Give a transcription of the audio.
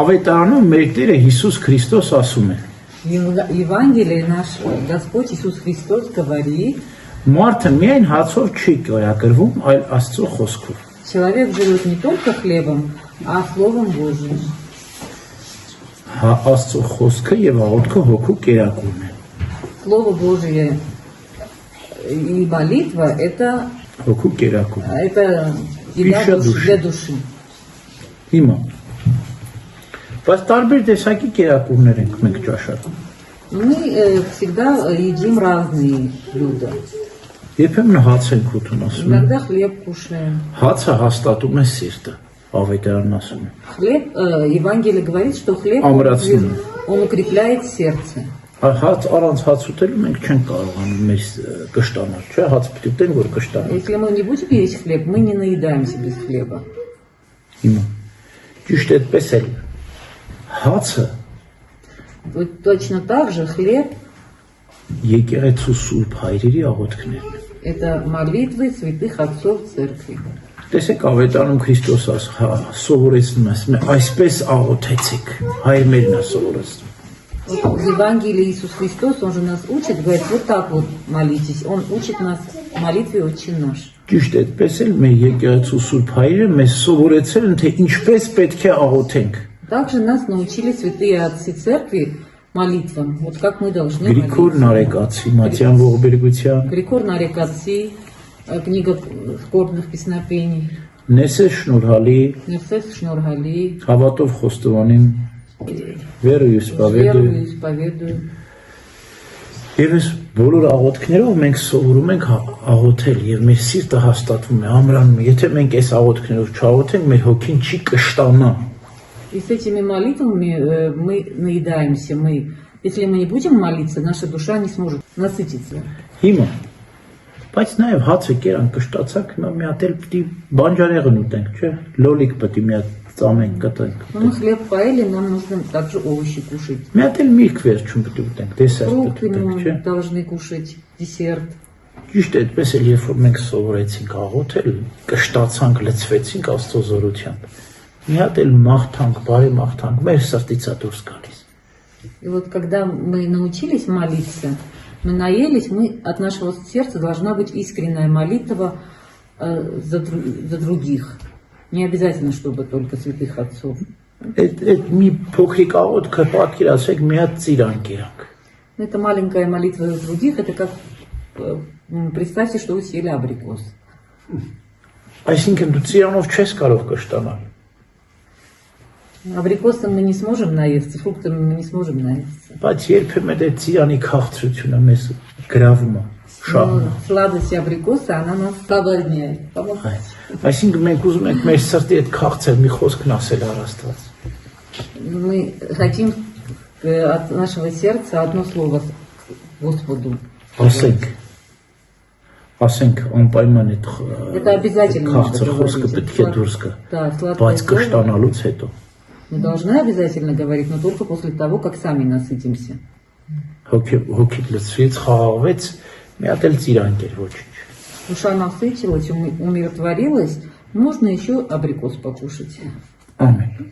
Ավետարանում մեր Տերը Հիսուս Քրիստոս ասում է. В Евангелии наш Господь Иисус Христос говорит: Մարդը միայն հացով չի կոյակրվում, այլ Աստծո խոսքով։ человек живет не только хлебом, а Словом Божьим. Աստծո խոսքը եւ աղոթքը հոգու կերակուրն է։ Слово Божие и молитва – это Հոգու կերակուրն։ еда для души. Հիմա բայց տարբեր տեսակի կերակուրներ ենք մենք ճաշակում։ Мы всегда едим разные блюда. Երբեմն հաց ենք ուտում, ասում են։ Иногда хлеб кушаем. Հացը հաստատում է սիրտը, ավետարանն ասում է։ Хлеб, Евангелие говорит, что хлеб он укрепляет сердце. Հաց առանց հաց ուտելու մենք չենք կարողանում մեր կշտանալ, չէ՞, հաց պիտի ուտենք, որ կշտանանք։ Если мы не будем есть хлеб, мы не наедаемся без хлеба. Հիմա ճիշտ այդպես է։ Հացը Точно так же хлеб եկեղեցու սուրբ հայրերի աղոթքներն են։ это молитвы святых отцов церкви. Տեսեք ավետարանում Քրիստոս սովորեցնում է, այսպես աղոթեցիք, հայր մերն է սովորեցնում։ В Евангелии Иисус Христос, Он же нас учит, говорит, вот так вот молитесь. Он учит нас молитве «Отче наш». Ճիշտ այդպես էլ մեր եկեղեցու սուրբ հայրերը մեզ սովորեցել են, թե ինչպես պետք է աղոթենք։ Также нас научили святые отцы церкви молитвам. Вот как мы должны Գրիգոր Նարեկացի, Մատյան Ողբերգության, Григор Нарекаци, книга скорбных песнопений, Նեսես Շնորհալի, Нефсес Шнургали, Հավատով Խոստովանիմ, Վերու Իսպավեդը։ верую, исповедую. Եվ այս բոլոր աղոթքներով մենք սովորում ենք աղոթել եւ մեր սիրտը հաստատվում է, ամրանում է։ Եթե մենք այս աղոթքներով չաղոթենք, մեր հոգին չի կշտանա։ И с этими молитвами мы наедаемся. Если мы не будем молиться, наша душа не сможет насытиться. Հիմա բայց նաև հացը կերան կշտացակ, հիմա մի հատ էլ պիտի բանջարեղն ուտենք, չէ՞։ Լոլիկ պիտի մի հատ ծամենք կտենք։ Мы хлеб поели, нам нужно также овощи кушать. Մի հատ էլ միրգ վերջում պիտի ուտենք, դեսերտ Фрукты պիտի ուտենք, չէ՞։ мы должны кушать, десерт. Ճիշտ այդպես էլ երբ որ մենք սովորեցինք աղոթել, կշտացանք, լցվեցինք Աստծո զորությամբ։ Մի հատ էլ մաղթանք, բարի մաղթանք, մեր սրտից է դուրս галիս։ И вот когда мы научились молиться, мы наелись, от нашего сердца должна быть искренняя молитва за других. Не обязательно, чтобы только святых отцов. Այդ մի փոքրիկ աղոթքը պատկերացրեք մի հատ ծիրան կերանք։ Это маленькая молитва за других, это как представьте, что вы съели абрикос. Այսինքն դու ծիրանով չես կարող կշտանալ։ Абрикосом мы не сможем наесться, фруктами мы не сможем наесться. Բայց երբեմն այդ ծիրանի քաղցրությունը մեզ գրավում է, շահում է։ Сладость абрикоса, она нас соблазняет. Այսինքն մենք ուզում ենք մեր սրտի այդ քաղցր մի խոսքն ասել առ Աստված։ Мы хотим от нашего сердца одно слово Господу. Ասենք անպայման Это обязательно. քաղցր խոսքը պետք է դուրս գա։ Да, Բայց сладкое слово կշտանալուց հետո мы должны обязательно говорить, но только после того, как сами насытимся. հոգիդ լցվեց, խաղաղվեց, մի հատ էլ ծիրան կեր ոչինչ։ Душа насытилась, умиротворилась, можно еще абрикос покушать. Ամեն։